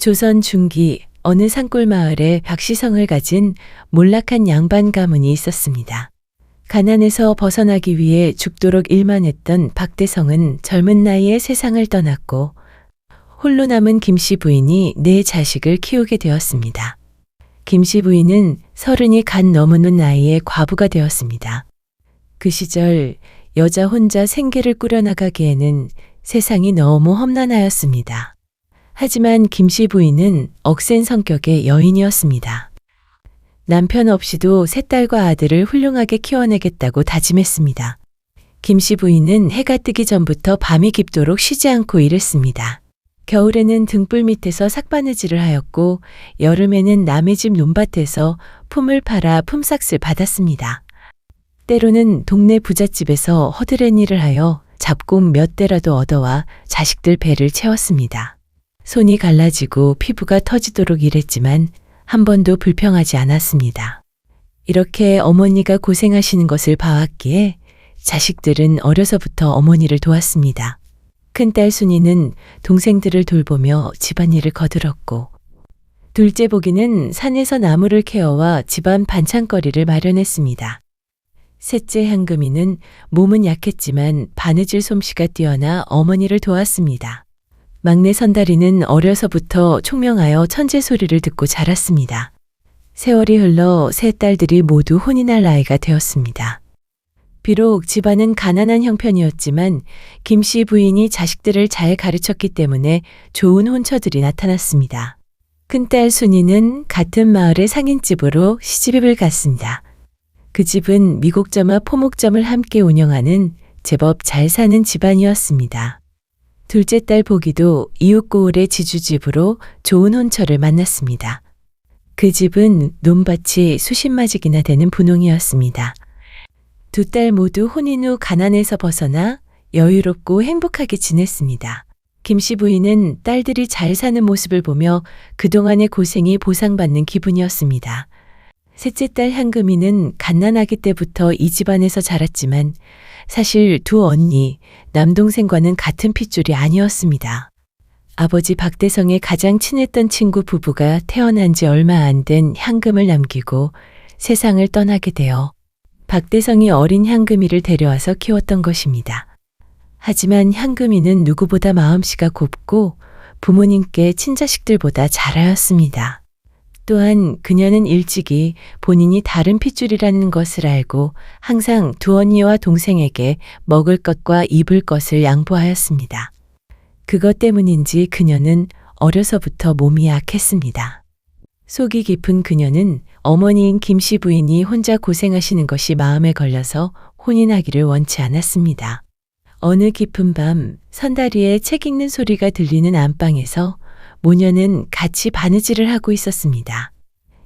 조선 중기 어느 산골 마을에 박시성을 가진 몰락한 양반 가문이 있었습니다. 가난에서 벗어나기 위해 죽도록 일만 했던 박대성은 젊은 나이에 세상을 떠났고 홀로 남은 김씨 부인이 네 자식을 키우게 되었습니다. 김씨 부인은 30이 갓 넘은 나이에 과부가 되었습니다. 그 시절 여자 혼자 생계를 꾸려나가기에는 세상이 너무 험난하였습니다. 하지만 김씨 부인은 억센 성격의 여인이었습니다. 남편 없이도 세 딸과 아들을 훌륭하게 키워내겠다고 다짐했습니다. 김씨 부인은 해가 뜨기 전부터 밤이 깊도록 쉬지 않고 일했습니다. 겨울에는 등불 밑에서 삭바느질을 하였고 여름에는 남의 집 논밭에서 품을 팔아 품삯을 받았습니다. 때로는 동네 부잣집에서 허드렛 일을 하여 잡곡 몇 대라도 얻어와 자식들 배를 채웠습니다. 손이 갈라지고 피부가 터지도록 일했지만 한 번도 불평하지 않았습니다. 이렇게 어머니가 고생하시는 것을 봐왔기에 자식들은 어려서부터 어머니를 도왔습니다. 큰딸 순이는 동생들을 돌보며 집안일을 거들었고 둘째 보기는 산에서 나무를 캐어와 집안 반찬거리를 마련했습니다. 셋째 향금이는 몸은 약했지만 바느질 솜씨가 뛰어나 어머니를 도왔습니다. 막내 선달이는 어려서부터 총명하여 천재 소리를 듣고 자랐습니다. 세월이 흘러 세 딸들이 모두 혼이 날 나이가 되었습니다. 비록 집안은 가난한 형편이었지만 김씨 부인이 자식들을 잘 가르쳤기 때문에 좋은 혼처들이 나타났습니다. 큰딸 순이는 같은 마을의 상인집으로 시집을 갔습니다. 그 집은 미곡점과 포목점을 함께 운영하는 제법 잘 사는 집안이었습니다. 둘째 딸 보기도 이웃 고을의 지주집으로 좋은 혼처를 만났습니다. 그 집은 논밭이 수십마직이나 되는 분홍이었습니다. 두 딸 모두 혼인 후 가난에서 벗어나 여유롭고 행복하게 지냈습니다. 김씨 부인은 딸들이 잘 사는 모습을 보며 그동안의 고생이 보상받는 기분이었습니다. 셋째 딸 향금이는 갓난아기 때부터 이 집안에서 자랐지만 사실 두 언니, 남동생과는 같은 핏줄이 아니었습니다. 아버지 박대성의 가장 친했던 친구 부부가 태어난 지 얼마 안 된 향금을 남기고 세상을 떠나게 되어 박대성이 어린 향금이를 데려와서 키웠던 것입니다. 하지만 향금이는 누구보다 마음씨가 곱고 부모님께 친자식들보다 잘하였습니다. 또한 그녀는 일찍이 본인이 다른 핏줄이라는 것을 알고 항상 두 언니와 동생에게 먹을 것과 입을 것을 양보하였습니다. 그것 때문인지 그녀는 어려서부터 몸이 약했습니다. 속이 깊은 그녀는 어머니인 김씨 부인이 혼자 고생하시는 것이 마음에 걸려서 혼인하기를 원치 않았습니다. 어느 깊은 밤 선다리의 책 읽는 소리가 들리는 안방에서 모녀는 같이 바느질을 하고 있었습니다.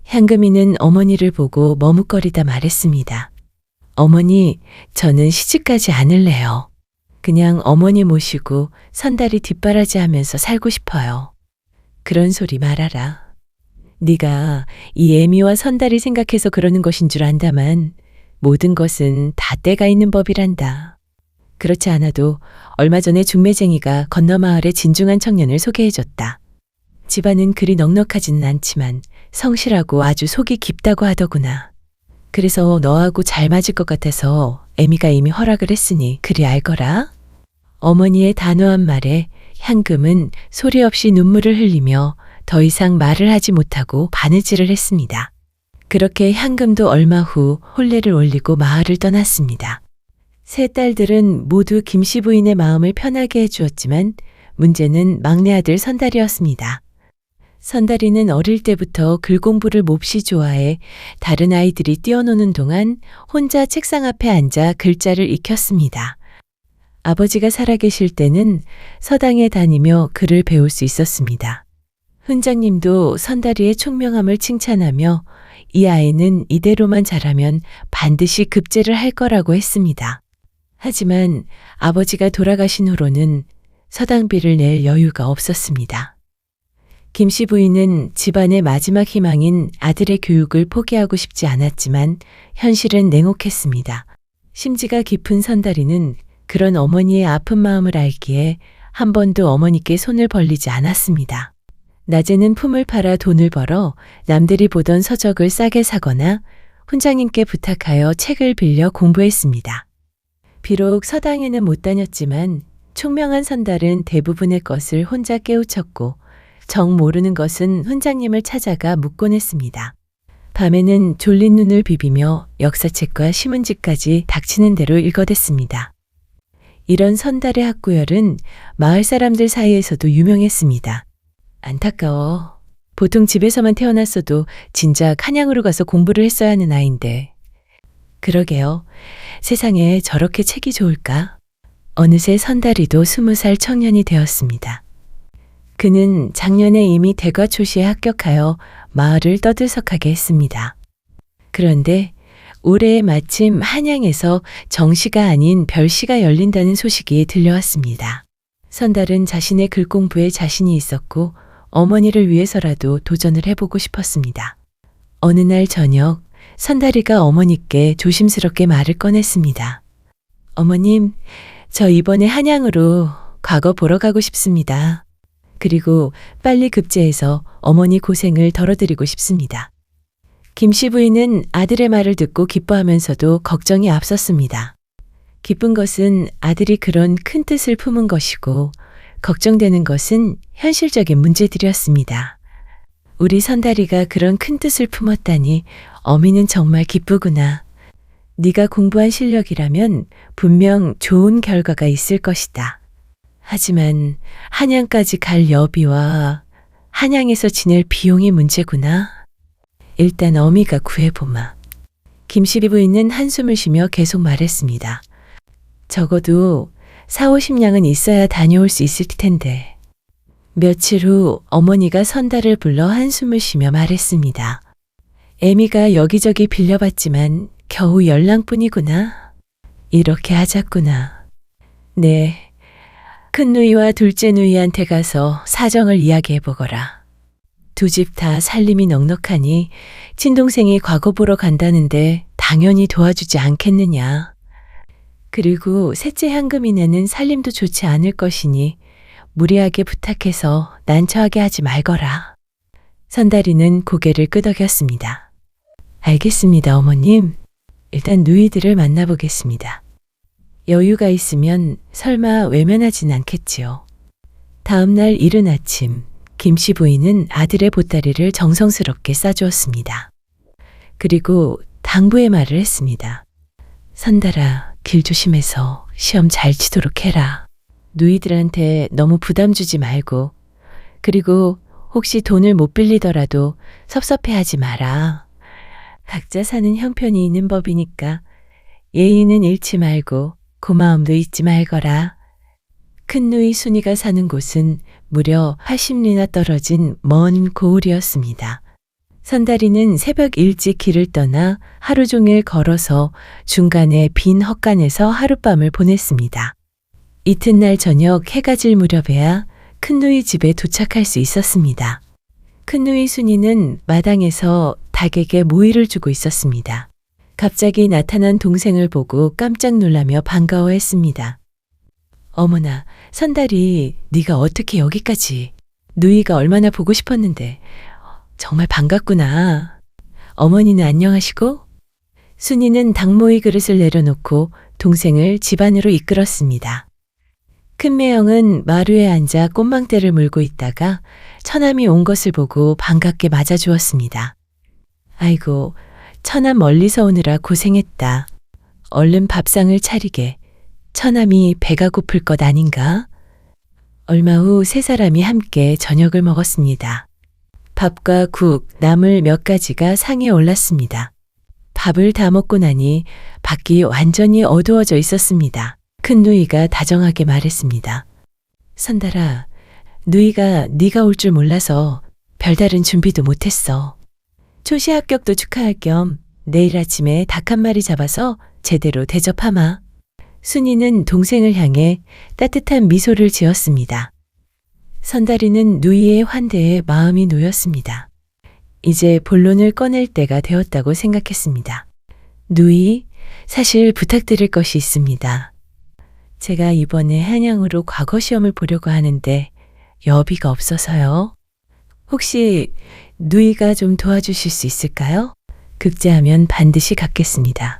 향금이는 어머니를 보고 머뭇거리다 말했습니다. 어머니, 저는 시집가지 않을래요. 그냥 어머니 모시고 선다리 뒷바라지 하면서 살고 싶어요. 그런 소리 말아라. 네가 이 애미와 선다리 생각해서 그러는 것인 줄 안다만 모든 것은 다 때가 있는 법이란다. 그렇지 않아도 얼마 전에 중매쟁이가 건너 마을에 진중한 청년을 소개해줬다. 집안은 그리 넉넉하지는 않지만 성실하고 아주 속이 깊다고 하더구나. 그래서 너하고 잘 맞을 것 같아서 애미가 이미 허락을 했으니 그리 알거라. 어머니의 단호한 말에 향금은 소리 없이 눈물을 흘리며 더 이상 말을 하지 못하고 바느질을 했습니다. 그렇게 향금도 얼마 후 혼례를 올리고 마을을 떠났습니다. 세 딸들은 모두 김씨 부인의 마음을 편하게 해주었지만 문제는 막내 아들 선달이었습니다. 선달이는 어릴 때부터 글 공부를 몹시 좋아해 다른 아이들이 뛰어노는 동안 혼자 책상 앞에 앉아 글자를 익혔습니다. 아버지가 살아계실 때는 서당에 다니며 글을 배울 수 있었습니다. 훈장님도 선달이의 총명함을 칭찬하며 이 아이는 이대로만 자라면 반드시 급제를 할 거라고 했습니다. 하지만 아버지가 돌아가신 후로는 서당비를 낼 여유가 없었습니다. 김씨 부인은 집안의 마지막 희망인 아들의 교육을 포기하고 싶지 않았지만 현실은 냉혹했습니다. 심지가 깊은 선달이는 그런 어머니의 아픈 마음을 알기에 한 번도 어머니께 손을 벌리지 않았습니다. 낮에는 품을 팔아 돈을 벌어 남들이 보던 서적을 싸게 사거나 훈장님께 부탁하여 책을 빌려 공부했습니다. 비록 서당에는 못 다녔지만 총명한 선달은 대부분의 것을 혼자 깨우쳤고 정 모르는 것은 훈장님을 찾아가 묻곤 했습니다. 밤에는 졸린 눈을 비비며 역사책과 신문지까지 닥치는 대로 읽어댔습니다. 이런 선달의 학구열은 마을 사람들 사이에서도 유명했습니다. 안타까워. 보통 집에서만 태어났어도 진작 한양으로 가서 공부를 했어야 하는 아이인데. 그러게요. 세상에 저렇게 책이 좋을까? 어느새 선달이도 20살 청년이 되었습니다. 그는 작년에 이미 대과초시에 합격하여 마을을 떠들썩하게 했습니다. 그런데 올해 마침 한양에서 정시가 아닌 별시가 열린다는 소식이 들려왔습니다. 선달은 자신의 글 공부에 자신이 있었고 어머니를 위해서라도 도전을 해보고 싶었습니다. 어느 날 저녁 선달이가 어머니께 조심스럽게 말을 꺼냈습니다. 어머님, 저 이번에 한양으로 과거 보러 가고 싶습니다. 그리고 빨리 급제해서 어머니 고생을 덜어드리고 싶습니다. 김씨 부인은 아들의 말을 듣고 기뻐하면서도 걱정이 앞섰습니다. 기쁜 것은 아들이 그런 큰 뜻을 품은 것이고 걱정되는 것은 현실적인 문제들이었습니다. 우리 선달이가 그런 큰 뜻을 품었다니 어미는 정말 기쁘구나. 네가 공부한 실력이라면 분명 좋은 결과가 있을 것이다. 하지만 한양까지 갈 여비와 한양에서 지낼 비용이 문제구나. 일단 어미가 구해보마. 김씨 부인은 한숨을 쉬며 계속 말했습니다. 적어도 40-50냥은 있어야 다녀올 수 있을 텐데. 며칠 후 어머니가 선달을 불러 한숨을 쉬며 말했습니다. 애미가 여기저기 빌려봤지만 겨우 10냥뿐이구나. 이렇게 하자꾸나. 네. 큰 누이와 둘째 누이한테 가서 사정을 이야기해보거라. 두 집 다 살림이 넉넉하니 친동생이 과거 보러 간다는데 당연히 도와주지 않겠느냐. 그리고 셋째 향금이 내는 살림도 좋지 않을 것이니 무리하게 부탁해서 난처하게 하지 말거라. 선달이는 고개를 끄덕였습니다. 알겠습니다, 어머님. 일단 누이들을 만나보겠습니다. 여유가 있으면 설마 외면하진 않겠지요. 다음 날 이른 아침, 김씨 부인은 아들의 보따리를 정성스럽게 싸주었습니다. 그리고 당부의 말을 했습니다. 선달아, 길 조심해서 시험 잘 치도록 해라. 누이들한테 너무 부담 주지 말고, 그리고 혹시 돈을 못 빌리더라도 섭섭해하지 마라. 각자 사는 형편이 있는 법이니까 예의는 잃지 말고 고마움도 잊지 말거라. 큰 누이 순이가 사는 곳은 무려 80리나 떨어진 먼 고을이었습니다. 선달이는 새벽 일찍 길을 떠나 하루 종일 걸어서 중간에 빈 헛간에서 하룻밤을 보냈습니다. 이튿날 저녁 해가 질 무렵에야 큰누이 집에 도착할 수 있었습니다. 큰누이 순이는 마당에서 닭에게 모이를 주고 있었습니다. 갑자기 나타난 동생을 보고 깜짝 놀라며 반가워했습니다. 어머나, 선달이 네가 어떻게 여기까지? 누이가 얼마나 보고 싶었는데. 정말 반갑구나. 어머니는 안녕하시고? 순이는 닭모이 그릇을 내려놓고 동생을 집 안으로 이끌었습니다. 큰 매형은 마루에 앉아 꽃망대를 물고 있다가 처남이 온 것을 보고 반갑게 맞아주었습니다. 아이고, 처남 멀리서 오느라 고생했다. 얼른 밥상을 차리게. 처남이 배가 고플 것 아닌가? 얼마 후 세 사람이 함께 저녁을 먹었습니다. 밥과 국, 나물 몇 가지가 상에 올랐습니다. 밥을 다 먹고 나니 밖이 완전히 어두워져 있었습니다. 큰 누이가 다정하게 말했습니다. 선달아, 누이가 네가 올 줄 몰라서 별다른 준비도 못했어. 초시 합격도 축하할 겸 내일 아침에 닭 한 마리 잡아서 제대로 대접하마. 순이는 동생을 향해 따뜻한 미소를 지었습니다. 선달이는 누이의 환대에 마음이 놓였습니다. 이제 본론을 꺼낼 때가 되었다고 생각했습니다. 누이, 사실 부탁드릴 것이 있습니다. 제가 이번에 한양으로 과거 시험을 보려고 하는데 여비가 없어서요. 혹시 누이가 좀 도와주실 수 있을까요? 급제하면 반드시 갚겠습니다.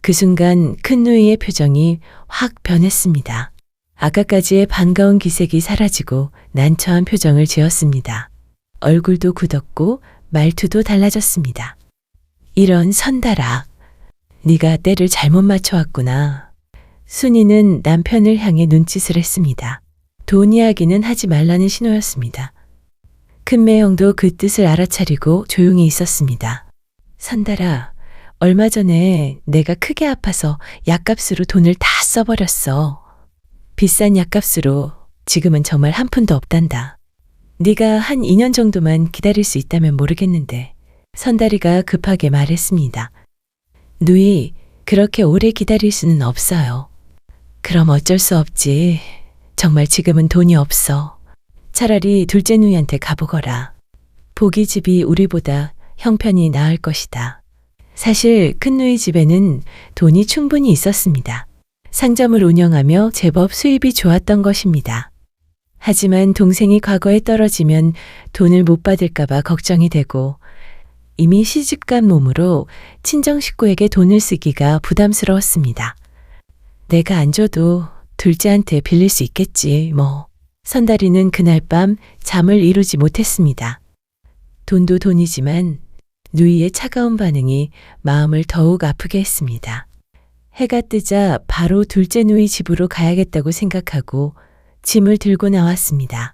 그 순간 큰 누이의 표정이 확 변했습니다. 아까까지의 반가운 기색이 사라지고 난처한 표정을 지었습니다. 얼굴도 굳었고 말투도 달라졌습니다. 이런 선달아, 네가 때를 잘못 맞춰왔구나. 순이는 남편을 향해 눈짓을 했습니다. 돈 이야기는 하지 말라는 신호였습니다. 큰매형도 그 뜻을 알아차리고 조용히 있었습니다. 선달아, 얼마 전에 내가 크게 아파서 약값으로 돈을 다 써버렸어. 비싼 약값으로 지금은 정말 한 푼도 없단다. 네가 한 2년 정도만 기다릴 수 있다면 모르겠는데. 선달이가 급하게 말했습니다. 누이, 그렇게 오래 기다릴 수는 없어요. 그럼 어쩔 수 없지. 정말 지금은 돈이 없어. 차라리 둘째 누이한테 가보거라. 보기 집이 우리보다 형편이 나을 것이다. 사실 큰 누이 집에는 돈이 충분히 있었습니다. 상점을 운영하며 제법 수입이 좋았던 것입니다. 하지만 동생이 과거에 떨어지면 돈을 못 받을까봐 걱정이 되고 이미 시집간 몸으로 친정 식구에게 돈을 쓰기가 부담스러웠습니다. 내가 안 줘도 둘째한테 빌릴 수 있겠지 뭐. 선달이는 그날 밤 잠을 이루지 못했습니다. 돈도 돈이지만 누이의 차가운 반응이 마음을 더욱 아프게 했습니다. 해가 뜨자 바로 둘째 누이 집으로 가야겠다고 생각하고 짐을 들고 나왔습니다.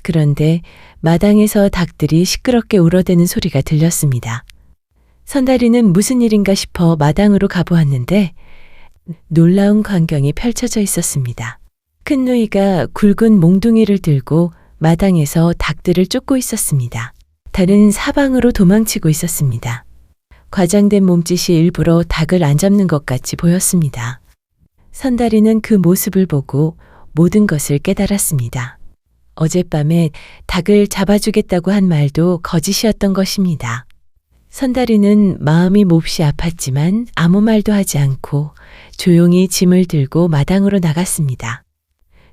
그런데 마당에서 닭들이 시끄럽게 울어대는 소리가 들렸습니다. 선달이는 무슨 일인가 싶어 마당으로 가보았는데 놀라운 광경이 펼쳐져 있었습니다. 큰 누이가 굵은 몽둥이를 들고 마당에서 닭들을 쫓고 있었습니다. 달은 사방으로 도망치고 있었습니다. 과장된 몸짓이 일부러 닭을 안 잡는 것 같이 보였습니다. 선달이는 그 모습을 보고 모든 것을 깨달았습니다. 어젯밤에 닭을 잡아주겠다고 한 말도 거짓이었던 것입니다. 선달이는 마음이 몹시 아팠지만 아무 말도 하지 않고 조용히 짐을 들고 마당으로 나갔습니다.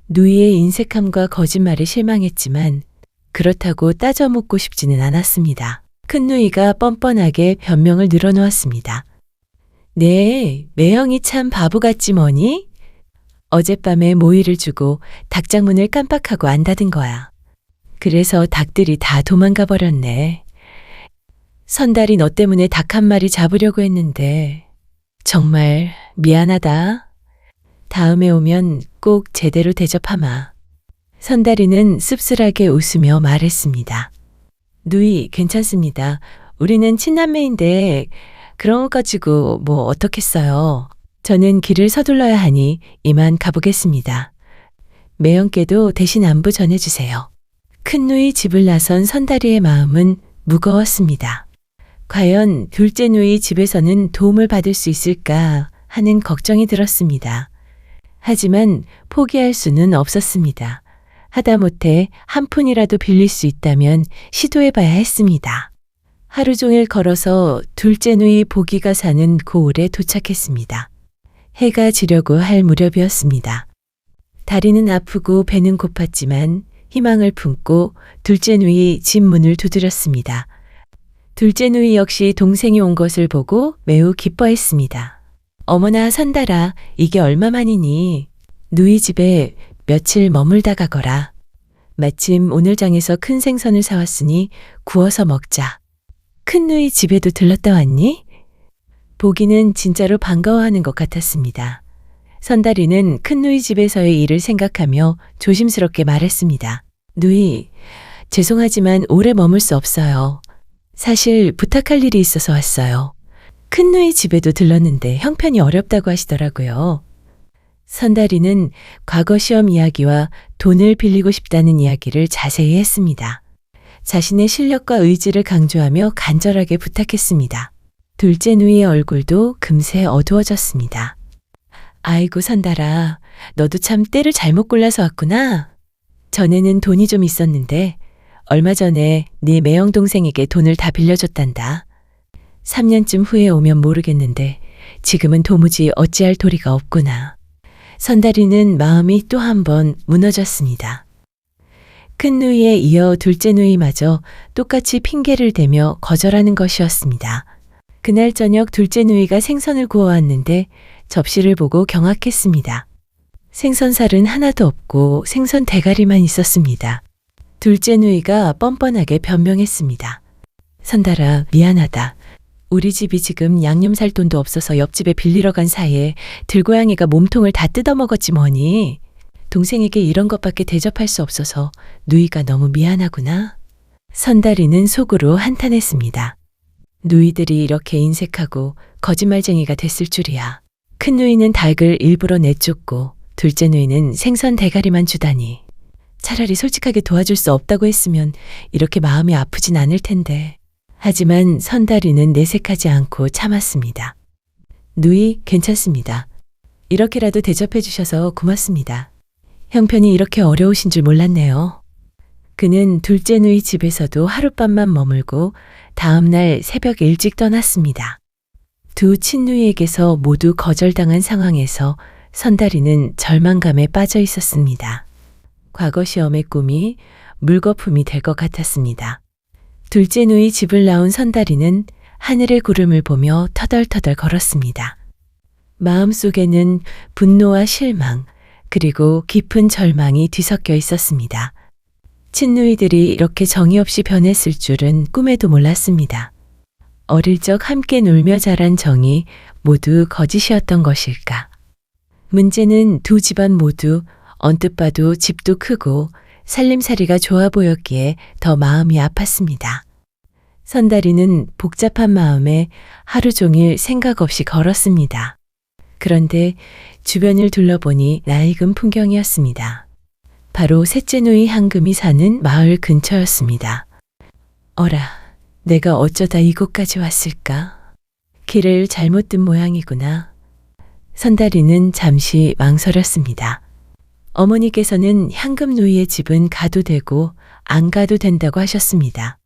누이의 인색함과 거짓말에 실망했지만 그렇다고 따져 묻고 싶지는 않았습니다. 큰 누이가 뻔뻔하게 변명을 늘어놓았습니다. 네, 매형이 참 바보같지 뭐니? 어젯밤에 모이를 주고 닭장문을 깜빡하고 안 닫은 거야. 그래서 닭들이 다 도망가 버렸네. 선달이 너 때문에 닭 한 마리 잡으려고 했는데 정말 미안하다. 다음에 오면 꼭 제대로 대접하마. 선달이는 씁쓸하게 웃으며 말했습니다. 누이, 괜찮습니다. 우리는 친남매인데 그런 것 가지고 뭐 어떻겠어요. 저는 길을 서둘러야 하니 이만 가보겠습니다. 매형께도 대신 안부 전해주세요. 큰 누이 집을 나선 선달이의 마음은 무거웠습니다. 과연 둘째 누이 집에서는 도움을 받을 수 있을까 하는 걱정이 들었습니다. 하지만 포기할 수는 없었습니다. 하다못해 한 푼이라도 빌릴 수 있다면 시도해봐야 했습니다. 하루 종일 걸어서 둘째 누이 보기가 사는 고을에 도착했습니다. 해가 지려고 할 무렵이었습니다. 다리는 아프고 배는 고팠지만 희망을 품고 둘째 누이 집 문을 두드렸습니다. 둘째 누이 역시 동생이 온 것을 보고 매우 기뻐했습니다. 어머나 선달아, 이게 얼마만이니? 누이 집에 며칠 머물다 가거라. 마침 오늘 장에서 큰 생선을 사왔으니 구워서 먹자. 큰 누이 집에도 들렀다 왔니? 보기는 진짜로 반가워하는 것 같았습니다. 선달이는 큰 누이 집에서의 일을 생각하며 조심스럽게 말했습니다. 누이, 죄송하지만 오래 머물 수 없어요. 사실 부탁할 일이 있어서 왔어요. 큰 누이 집에도 들렀는데 형편이 어렵다고 하시더라고요. 선달이는 과거 시험 이야기와 돈을 빌리고 싶다는 이야기를 자세히 했습니다. 자신의 실력과 의지를 강조하며 간절하게 부탁했습니다. 둘째 누이의 얼굴도 금세 어두워졌습니다. 아이고 선달아, 너도 참 때를 잘못 골라서 왔구나. 전에는 돈이 좀 있었는데 얼마 전에 네 매형 동생에게 돈을 다 빌려줬단다. 3년쯤 후에 오면 모르겠는데 지금은 도무지 어찌할 도리가 없구나. 선달이는 마음이 또 한 번 무너졌습니다. 큰 누이에 이어 둘째 누이마저 똑같이 핑계를 대며 거절하는 것이었습니다. 그날 저녁 둘째 누이가 생선을 구워왔는데 접시를 보고 경악했습니다. 생선살은 하나도 없고 생선 대가리만 있었습니다. 둘째 누이가 뻔뻔하게 변명했습니다. 선달아, 미안하다. 우리 집이 지금 양념 살 돈도 없어서 옆집에 빌리러 간 사이에 들고양이가 몸통을 다 뜯어먹었지 뭐니. 동생에게 이런 것밖에 대접할 수 없어서 누이가 너무 미안하구나. 선달이는 속으로 한탄했습니다. 누이들이 이렇게 인색하고 거짓말쟁이가 됐을 줄이야. 큰 누이는 닭을 일부러 내쫓고 둘째 누이는 생선 대가리만 주다니. 차라리 솔직하게 도와줄 수 없다고 했으면 이렇게 마음이 아프진 않을 텐데. 하지만 선달이는 내색하지 않고 참았습니다. 누이, 괜찮습니다. 이렇게라도 대접해 주셔서 고맙습니다. 형편이 이렇게 어려우신 줄 몰랐네요. 그는 둘째 누이 집에서도 하룻밤만 머물고 다음날 새벽 일찍 떠났습니다. 두 친누이에게서 모두 거절당한 상황에서 선달이는 절망감에 빠져 있었습니다. 과거 시험의 꿈이 물거품이 될 것 같았습니다. 둘째 누이 집을 나온 선달이는 하늘의 구름을 보며 터덜터덜 걸었습니다. 마음속에는 분노와 실망, 그리고 깊은 절망이 뒤섞여 있었습니다. 친누이들이 이렇게 정이 없이 변했을 줄은 꿈에도 몰랐습니다. 어릴 적 함께 놀며 자란 정이 모두 거짓이었던 것일까? 문제는 두 집안 모두 언뜻 봐도 집도 크고 살림살이가 좋아 보였기에 더 마음이 아팠습니다. 선달이는 복잡한 마음에 하루 종일 생각 없이 걸었습니다. 그런데 주변을 둘러보니 낡은 풍경이었습니다. 바로 셋째 누이 향금이 사는 마을 근처였습니다. 어라, 내가 어쩌다 이곳까지 왔을까? 길을 잘못 든 모양이구나. 선달이는 잠시 망설였습니다. 어머니께서는 향금 누이의 집은 가도 되고 안 가도 된다고 하셨습니다.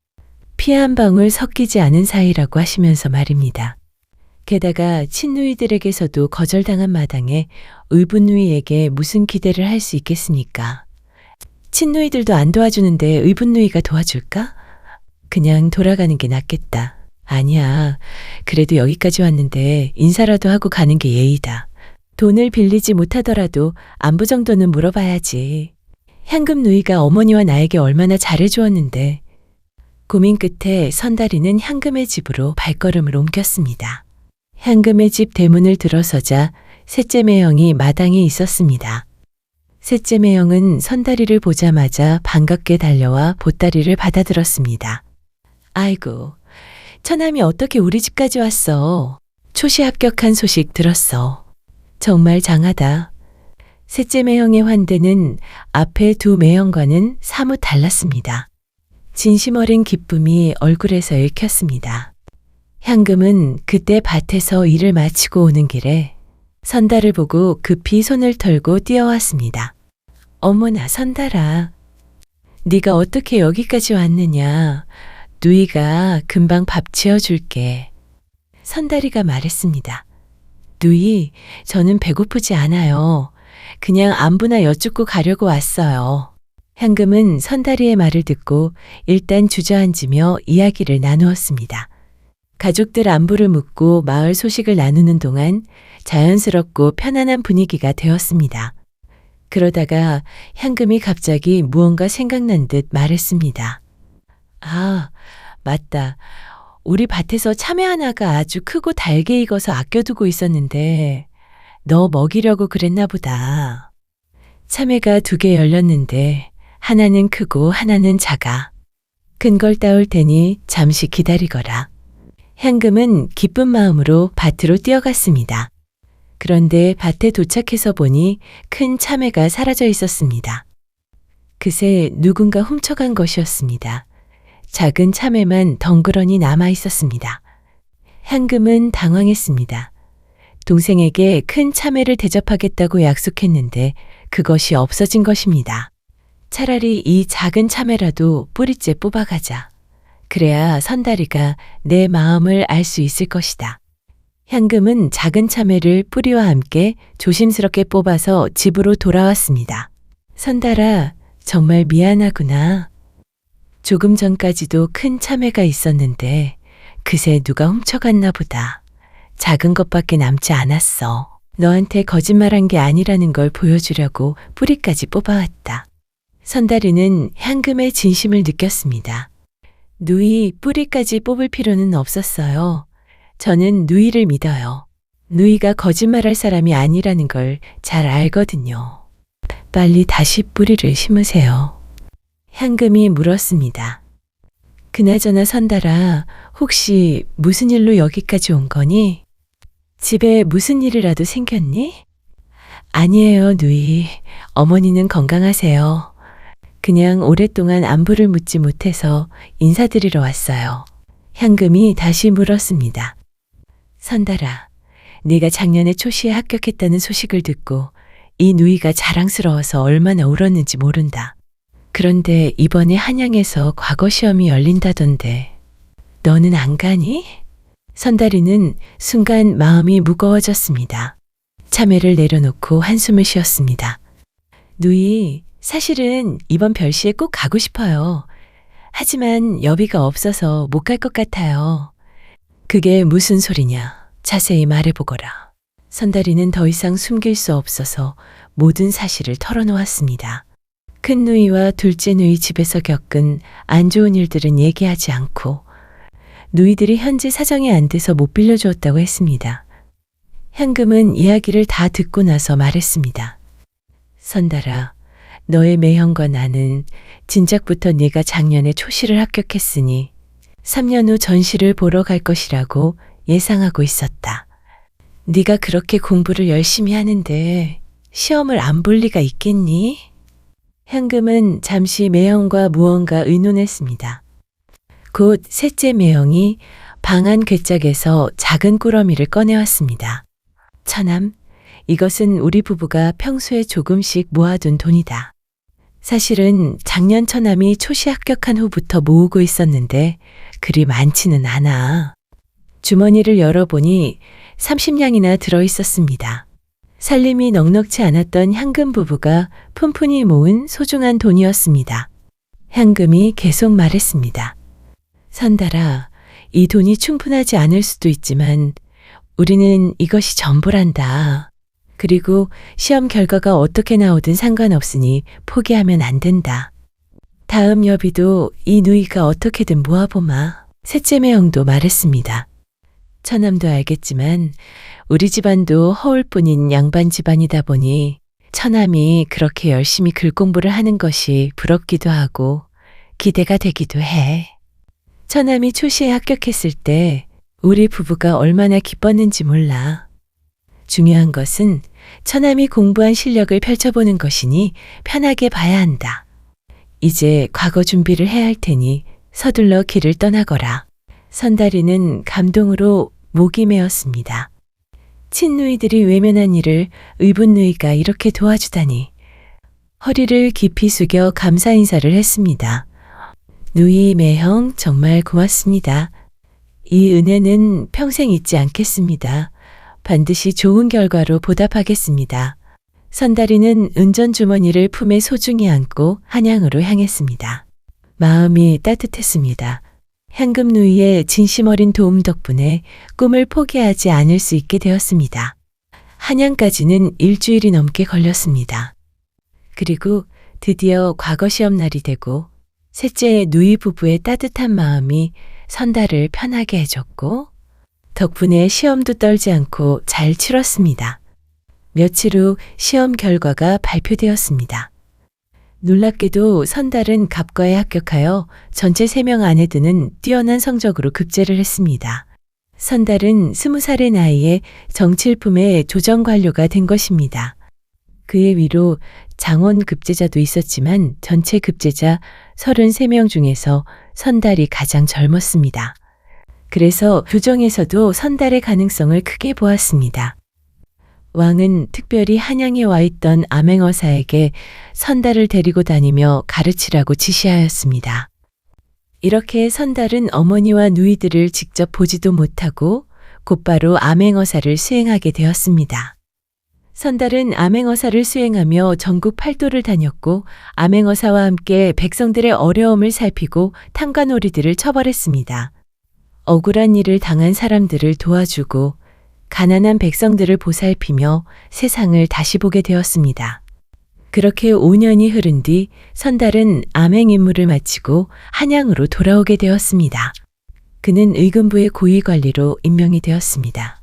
피 한 방울 섞이지 않은 사이라고 하시면서 말입니다. 게다가 친누이들에게서도 거절당한 마당에 의붓누이에게 무슨 기대를 할 수 있겠습니까? 친누이들도 안 도와주는데 의붓누이가 도와줄까? 그냥 돌아가는 게 낫겠다. 아니야. 그래도 여기까지 왔는데 인사라도 하고 가는 게 예의다. 돈을 빌리지 못하더라도 안부 정도는 물어봐야지. 향금 누이가 어머니와 나에게 얼마나 잘해주었는데. 고민 끝에 선달이는 향금의 집으로 발걸음을 옮겼습니다. 향금의 집 대문을 들어서자 셋째 매형이 마당에 있었습니다. 셋째 매형은 선달이를 보자마자 반갑게 달려와 보따리를 받아들었습니다. 아이고, 처남이 어떻게 우리 집까지 왔어? 초시 합격한 소식 들었어. 정말 장하다. 셋째 매형의 환대는 앞에 두 매형과는 사뭇 달랐습니다. 진심 어린 기쁨이 얼굴에서 읽혔습니다. 향금은 그때 밭에서 일을 마치고 오는 길에 선달을 보고 급히 손을 털고 뛰어왔습니다. 어머나 선달아, 네가 어떻게 여기까지 왔느냐. 누이가 금방 밥 지어줄게. 선달이가 말했습니다. 누이, 저는 배고프지 않아요. 그냥 안부나 여쭙고 가려고 왔어요. 향금은 선달이의 말을 듣고 일단 주저앉으며 이야기를 나누었습니다. 가족들 안부를 묻고 마을 소식을 나누는 동안 자연스럽고 편안한 분위기가 되었습니다. 그러다가 향금이 갑자기 무언가 생각난 듯 말했습니다. 아, 맞다. 우리 밭에서 참외 하나가 아주 크고 달게 익어서 아껴두고 있었는데 너 먹이려고 그랬나 보다. 참외가 2개 열렸는데 하나는 크고 하나는 작아. 큰 걸 따올 테니 잠시 기다리거라. 향금은 기쁜 마음으로 밭으로 뛰어갔습니다. 그런데 밭에 도착해서 보니 큰 참외가 사라져 있었습니다. 그새 누군가 훔쳐간 것이었습니다. 작은 참외만 덩그러니 남아 있었습니다. 향금은 당황했습니다. 동생에게 큰 참외를 대접하겠다고 약속했는데 그것이 없어진 것입니다. 차라리 이 작은 참외라도 뿌리째 뽑아가자. 그래야 선달이가 내 마음을 알 수 있을 것이다. 향금은 작은 참외를 뿌리와 함께 조심스럽게 뽑아서 집으로 돌아왔습니다. 선달아, 정말 미안하구나. 조금 전까지도 큰 참외가 있었는데 그새 누가 훔쳐갔나 보다. 작은 것밖에 남지 않았어. 너한테 거짓말한 게 아니라는 걸 보여주려고 뿌리까지 뽑아왔다. 선다리는 향금의 진심을 느꼈습니다. 누이 뿌리까지 뽑을 필요는 없었어요. 저는 누이를 믿어요. 누이가 거짓말할 사람이 아니라는 걸 잘 알거든요. 빨리 다시 뿌리를 심으세요. 향금이 물었습니다. 그나저나 선달아, 혹시 무슨 일로 여기까지 온 거니? 집에 무슨 일이라도 생겼니? 아니에요, 누이. 어머니는 건강하세요. 그냥 오랫동안 안부를 묻지 못해서 인사드리러 왔어요. 향금이 다시 물었습니다. 선달아, 네가 작년에 초시에 합격했다는 소식을 듣고 이 누이가 자랑스러워서 얼마나 울었는지 모른다. 그런데 이번에 한양에서 과거 시험이 열린다던데 너는 안 가니? 선달이는 순간 마음이 무거워졌습니다. 참외를 내려놓고 한숨을 쉬었습니다. 누이, 사실은 이번 별시에 꼭 가고 싶어요. 하지만 여비가 없어서 못 갈 것 같아요. 그게 무슨 소리냐? 자세히 말해보거라. 선달이는 더 이상 숨길 수 없어서 모든 사실을 털어놓았습니다. 큰 누이와 둘째 누이 집에서 겪은 안 좋은 일들은 얘기하지 않고 누이들이 현재 사정이 안 돼서 못 빌려주었다고 했습니다. 향금은 이야기를 다 듣고 나서 말했습니다. 선달아, 너의 매형과 나는 진작부터 네가 작년에 초시를 합격했으니 3년 후 전시를 보러 갈 것이라고 예상하고 있었다. 네가 그렇게 공부를 열심히 하는데 시험을 안 볼 리가 있겠니? 향금은 잠시 매형과 무언가 의논했습니다. 곧 셋째 매형이 방 안 괴짝에서 작은 꾸러미를 꺼내왔습니다. 처남, 이것은 우리 부부가 평소에 조금씩 모아둔 돈이다. 사실은 작년 처남이 초시 합격한 후부터 모으고 있었는데 그리 많지는 않아. 주머니를 열어보니 30냥이나 들어있었습니다. 살림이 넉넉지 않았던 향금 부부가 푼푼히 모은 소중한 돈이었습니다. 향금이 계속 말했습니다. 선달아, 이 돈이 충분하지 않을 수도 있지만 우리는 이것이 전부란다. 그리고 시험 결과가 어떻게 나오든 상관없으니 포기하면 안 된다. 다음 여비도 이 누이가 어떻게든 모아보마. 셋째 매형도 말했습니다. 처남도 알겠지만 우리 집안도 허울뿐인 양반 집안이다 보니 처남이 그렇게 열심히 글 공부를 하는 것이 부럽기도 하고 기대가 되기도 해. 처남이 초시에 합격했을 때 우리 부부가 얼마나 기뻤는지 몰라. 중요한 것은 처남이 공부한 실력을 펼쳐보는 것이니 편하게 봐야 한다. 이제 과거 준비를 해야 할 테니 서둘러 길을 떠나거라. 선달이는 감동으로 목이 메었습니다. 친누이들이 외면한 일을 의붓누이가 이렇게 도와주다니. 허리를 깊이 숙여 감사 인사를 했습니다. 누이 매형 정말 고맙습니다. 이 은혜는 평생 잊지 않겠습니다. 반드시 좋은 결과로 보답하겠습니다. 선달이는 은전주머니를 품에 소중히 안고 한양으로 향했습니다. 마음이 따뜻했습니다. 향금 누이의 진심 어린 도움 덕분에 꿈을 포기하지 않을 수 있게 되었습니다. 한양까지는 일주일이 넘게 걸렸습니다. 그리고 드디어 과거 시험 날이 되고 셋째 누이 부부의 따뜻한 마음이 선달을 편하게 해줬고 덕분에 시험도 떨지 않고 잘 치렀습니다. 며칠 후 시험 결과가 발표되었습니다. 놀랍게도 선달은 갑과에 합격하여 전체 3명 안에 드는 뛰어난 성적으로 급제를 했습니다. 선달은 20살의 나이에 정칠품의 조정관료가 된 것입니다. 그의 위로 장원 급제자도 있었지만 전체 급제자 33명 중에서 선달이 가장 젊었습니다. 그래서 교정에서도 선달의 가능성을 크게 보았습니다. 왕은 특별히 한양에 와 있던 암행어사에게 선달을 데리고 다니며 가르치라고 지시하였습니다. 이렇게 선달은 어머니와 누이들을 직접 보지도 못하고 곧바로 암행어사를 수행하게 되었습니다. 선달은 암행어사를 수행하며 전국 팔도를 다녔고 암행어사와 함께 백성들의 어려움을 살피고 탐관오리들을 처벌했습니다. 억울한 일을 당한 사람들을 도와주고 가난한 백성들을 보살피며 세상을 다시 보게 되었습니다. 그렇게 5년이 흐른 뒤 선달은 암행 임무를 마치고 한양으로 돌아오게 되었습니다. 그는 의금부의 고위관리로 임명이 되었습니다.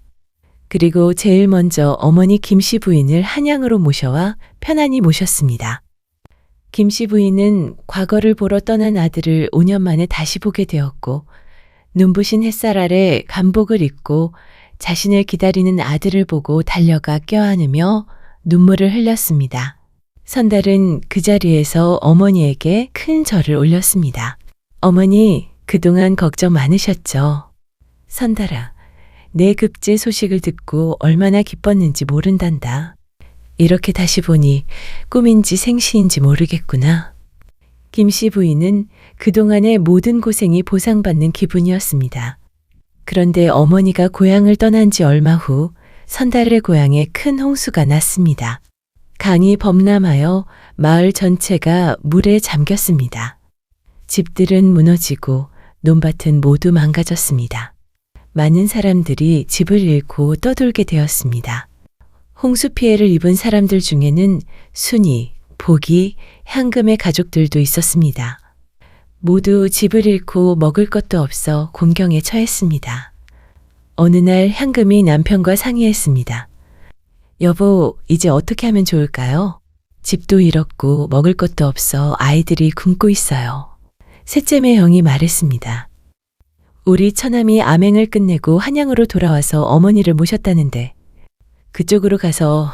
그리고 제일 먼저 어머니 김씨 부인을 한양으로 모셔와 편안히 모셨습니다. 김씨 부인은 과거를 보러 떠난 아들을 5년 만에 다시 보게 되었고 눈부신 햇살 아래 간복을 입고 자신을 기다리는 아들을 보고 달려가 껴안으며 눈물을 흘렸습니다. 선달은 그 자리에서 어머니에게 큰 절을 올렸습니다. 어머니, 그동안 걱정 많으셨죠? 선달아, 내 급제 소식을 듣고 얼마나 기뻤는지 모른단다. 이렇게 다시 보니 꿈인지 생시인지 모르겠구나. 김씨 부인은 그동안의 모든 고생이 보상받는 기분이었습니다. 그런데 어머니가 고향을 떠난 지 얼마 후 선달의 고향에 큰 홍수가 났습니다. 강이 범람하여 마을 전체가 물에 잠겼습니다. 집들은 무너지고 논밭은 모두 망가졌습니다. 많은 사람들이 집을 잃고 떠돌게 되었습니다. 홍수 피해를 입은 사람들 중에는 순이, 복이, 향금의 가족들도 있었습니다. 모두 집을 잃고 먹을 것도 없어 곤경에 처했습니다. 어느 날 향금이 남편과 상의했습니다. 여보, 이제 어떻게 하면 좋을까요? 집도 잃었고 먹을 것도 없어 아이들이 굶고 있어요. 셋째 매형이 말했습니다. 우리 처남이 암행을 끝내고 한양으로 돌아와서 어머니를 모셨다는데 그쪽으로 가서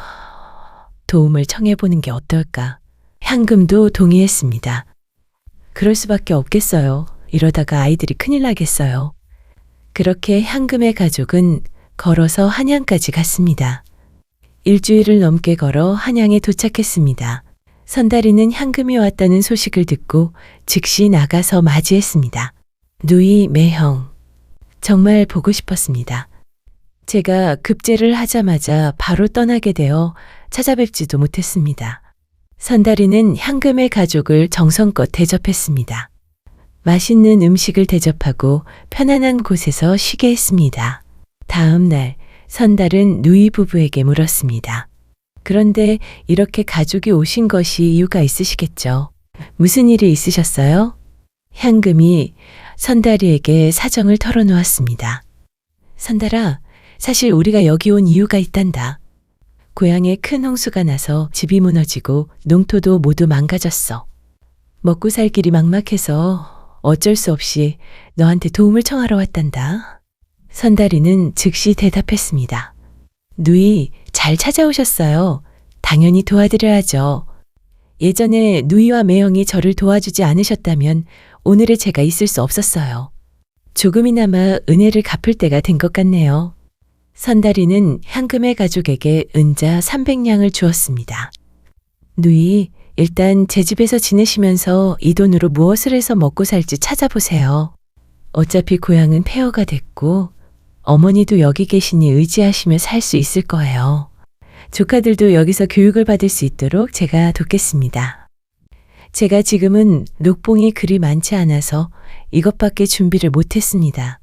도움을 청해보는 게 어떨까? 향금도 동의했습니다. 그럴 수밖에 없겠어요. 이러다가 아이들이 큰일 나겠어요. 그렇게 향금의 가족은 걸어서 한양까지 갔습니다. 일주일을 넘게 걸어 한양에 도착했습니다. 선달이는 향금이 왔다는 소식을 듣고 즉시 나가서 맞이했습니다. 누이, 매형, 정말 보고 싶었습니다. 제가 급제를 하자마자 바로 떠나게 되어 찾아뵙지도 못했습니다. 선달이는 향금의 가족을 정성껏 대접했습니다. 맛있는 음식을 대접하고 편안한 곳에서 쉬게 했습니다. 다음 날 선달은 누이 부부에게 물었습니다. 그런데 이렇게 가족이 오신 것이 이유가 있으시겠죠? 무슨 일이 있으셨어요? 향금이 선달이에게 사정을 털어놓았습니다. 선달아, 사실 우리가 여기 온 이유가 있단다. 고향에 큰 홍수가 나서 집이 무너지고 농토도 모두 망가졌어. 먹고 살 길이 막막해서 어쩔 수 없이 너한테 도움을 청하러 왔단다. 선달이는 즉시 대답했습니다. 누이, 잘 찾아오셨어요. 당연히 도와드려야죠. 예전에 누이와 매형이 저를 도와주지 않으셨다면 오늘의 제가 있을 수 없었어요. 조금이나마 은혜를 갚을 때가 된 것 같네요. 선달이는 향금의 가족에게 은자 300냥을 주었습니다. 누이, 일단 제 집에서 지내시면서 이 돈으로 무엇을 해서 먹고 살지 찾아보세요. 어차피 고향은 폐허가 됐고 어머니도 여기 계시니 의지하시며 살 수 있을 거예요. 조카들도 여기서 교육을 받을 수 있도록 제가 돕겠습니다. 제가 지금은 녹봉이 그리 많지 않아서 이것밖에 준비를 못했습니다.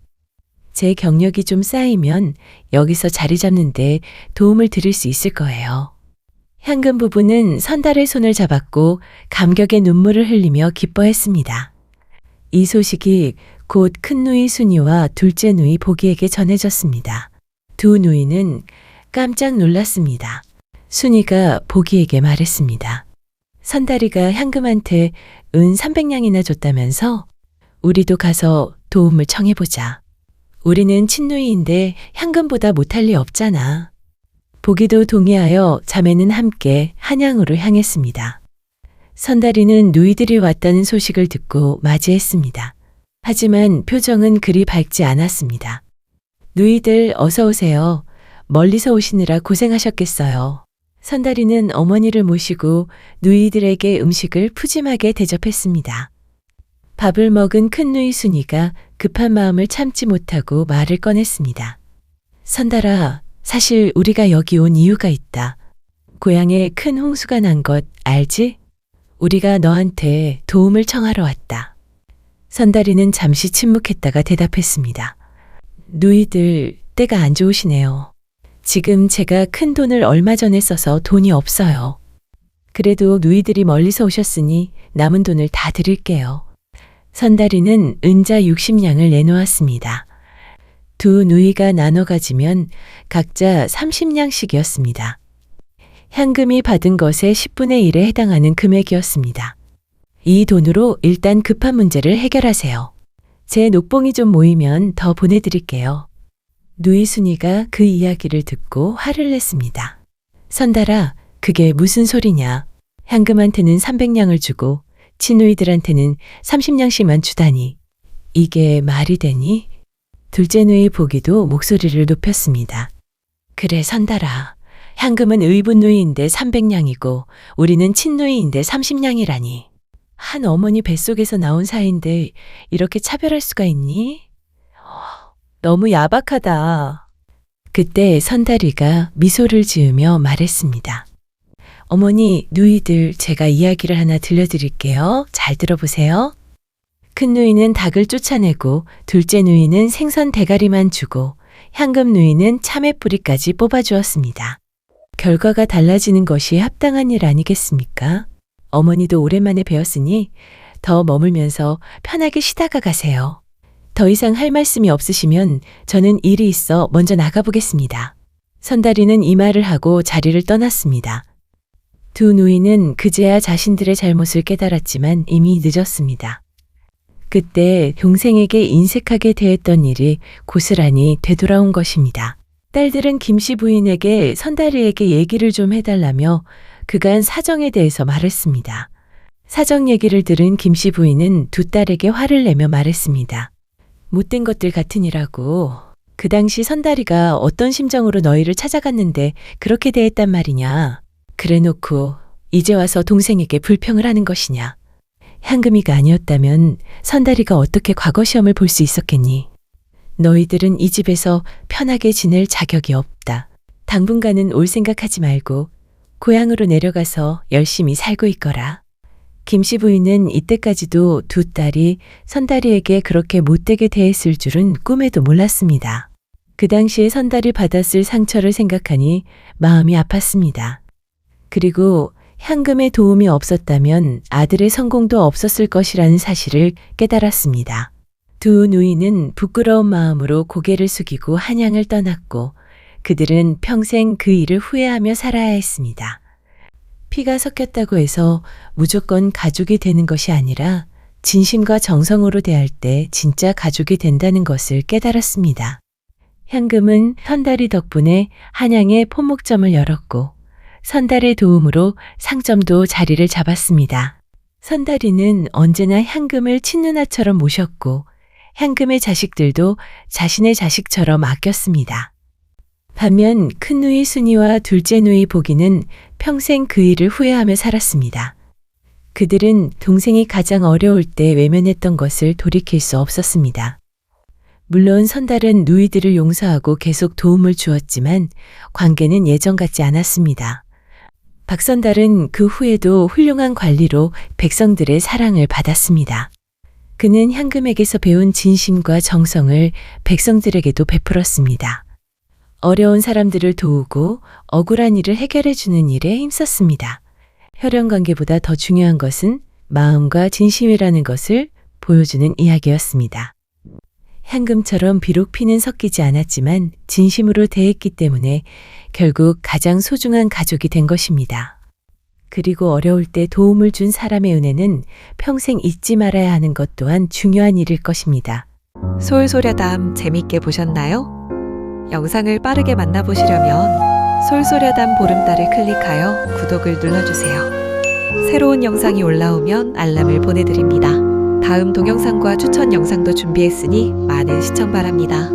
제 경력이 좀 쌓이면 여기서 자리 잡는데 도움을 드릴 수 있을 거예요. 향금 부부는 선달의 손을 잡았고 감격의 눈물을 흘리며 기뻐했습니다. 이 소식이 곧 큰 누이 순이와 둘째 누이 보기에게 전해졌습니다. 두 누이는 깜짝 놀랐습니다. 순이가 보기에게 말했습니다. 선달이가 향금한테 은 300냥이나 줬다면서? 우리도 가서 도움을 청해보자. 우리는 친누이인데 향금보다 못할 리 없잖아. 보기도 동의하여 자매는 함께 한양으로 향했습니다. 선달이는 누이들이 왔다는 소식을 듣고 맞이했습니다. 하지만 표정은 그리 밝지 않았습니다. 누이들 어서 오세요. 멀리서 오시느라 고생하셨겠어요. 선달이는 어머니를 모시고 누이들에게 음식을 푸짐하게 대접했습니다. 밥을 먹은 큰 누이 순이가 급한 마음을 참지 못하고 말을 꺼냈습니다. 선달아, 사실 우리가 여기 온 이유가 있다. 고향에 큰 홍수가 난 것 알지? 우리가 너한테 도움을 청하러 왔다. 선달이는 잠시 침묵했다가 대답했습니다. 누이들 때가 안 좋으시네요. 지금 제가 큰 돈을 얼마 전에 써서 돈이 없어요. 그래도 누이들이 멀리서 오셨으니 남은 돈을 다 드릴게요. 선달이는 은자 60냥을 내놓았습니다. 두 누이가 나눠 가지면 각자 30냥씩이었습니다. 향금이 받은 것의 10분의 1에 해당하는 금액이었습니다. 이 돈으로 일단 급한 문제를 해결하세요. 제 녹봉이 좀 모이면 더 보내드릴게요. 누이 순이가 그 이야기를 듣고 화를 냈습니다. 선달아, 그게 무슨 소리냐. 향금한테는 300냥을 주고 친누이들한테는 30냥씩만 주다니. 이게 말이 되니? 둘째 누이 보기도 목소리를 높였습니다. 그래 선달아. 향금은 의붓 누이인데 300냥이고 우리는 친누이인데 30냥이라니. 한 어머니 뱃속에서 나온 사이인데 이렇게 차별할 수가 있니? 너무 야박하다. 그때 선달이가 미소를 지으며 말했습니다. 어머니, 누이들 제가 이야기를 하나 들려드릴게요. 잘 들어보세요. 큰 누이는 닭을 쫓아내고 둘째 누이는 생선 대가리만 주고 향금 누이는 참외 뿌리까지 뽑아주었습니다. 결과가 달라지는 것이 합당한 일 아니겠습니까? 어머니도 오랜만에 배웠으니 더 머물면서 편하게 쉬다가 가세요. 더 이상 할 말씀이 없으시면 저는 일이 있어 먼저 나가보겠습니다. 선달이는 이 말을 하고 자리를 떠났습니다. 두 누이는 그제야 자신들의 잘못을 깨달았지만 이미 늦었습니다. 그때 동생에게 인색하게 대했던 일이 고스란히 되돌아온 것입니다. 딸들은 김씨 부인에게 선달이에게 얘기를 좀 해달라며 그간 사정에 대해서 말했습니다. 사정 얘기를 들은 김씨 부인은 두 딸에게 화를 내며 말했습니다. 못된 것들 같으니라고. 그 당시 선달이가 어떤 심정으로 너희를 찾아갔는데 그렇게 대했단 말이냐. 그래놓고 이제 와서 동생에게 불평을 하는 것이냐. 향금이가 아니었다면 선달이가 어떻게 과거 시험을 볼 수 있었겠니. 너희들은 이 집에서 편하게 지낼 자격이 없다. 당분간은 올 생각하지 말고 고향으로 내려가서 열심히 살고 있거라. 김씨 부인은 이때까지도 두 딸이 선달이에게 그렇게 못되게 대했을 줄은 꿈에도 몰랐습니다. 그 당시에 선달이 받았을 상처를 생각하니 마음이 아팠습니다. 그리고 향금의 도움이 없었다면 아들의 성공도 없었을 것이라는 사실을 깨달았습니다. 두 누이는 부끄러운 마음으로 고개를 숙이고 한양을 떠났고 그들은 평생 그 일을 후회하며 살아야 했습니다. 피가 섞였다고 해서 무조건 가족이 되는 것이 아니라 진심과 정성으로 대할 때 진짜 가족이 된다는 것을 깨달았습니다. 향금은 선달이 덕분에 한양에 포목점을 열었고 선달의 도움으로 상점도 자리를 잡았습니다. 선달이는 언제나 향금을 친누나처럼 모셨고 향금의 자식들도 자신의 자식처럼 아꼈습니다. 반면 큰 누이 순이와 둘째 누이 보기는 평생 그 일을 후회하며 살았습니다. 그들은 동생이 가장 어려울 때 외면했던 것을 돌이킬 수 없었습니다. 물론 선달은 누이들을 용서하고 계속 도움을 주었지만 관계는 예전 같지 않았습니다. 박선달은 그 후에도 훌륭한 관리로 백성들의 사랑을 받았습니다. 그는 향금에게서 배운 진심과 정성을 백성들에게도 베풀었습니다. 어려운 사람들을 도우고 억울한 일을 해결해 주는 일에 힘썼습니다. 혈연관계보다 더 중요한 것은 마음과 진심이라는 것을 보여주는 이야기였습니다. 향금처럼 비록 피는 섞이지 않았지만 진심으로 대했기 때문에 결국 가장 소중한 가족이 된 것입니다. 그리고 어려울 때 도움을 준 사람의 은혜는 평생 잊지 말아야 하는 것 또한 중요한 일일 것입니다. 솔솔야담 재밌게 보셨나요? 영상을 빠르게 만나보시려면 솔솔야담 보름달을 클릭하여 구독을 눌러주세요. 새로운 영상이 올라오면 알람을 보내드립니다. 다음 동영상과 추천 영상도 준비했으니 많은 시청 바랍니다.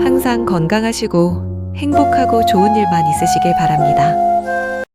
항상 건강하시고 행복하고 좋은 일만 있으시길 바랍니다.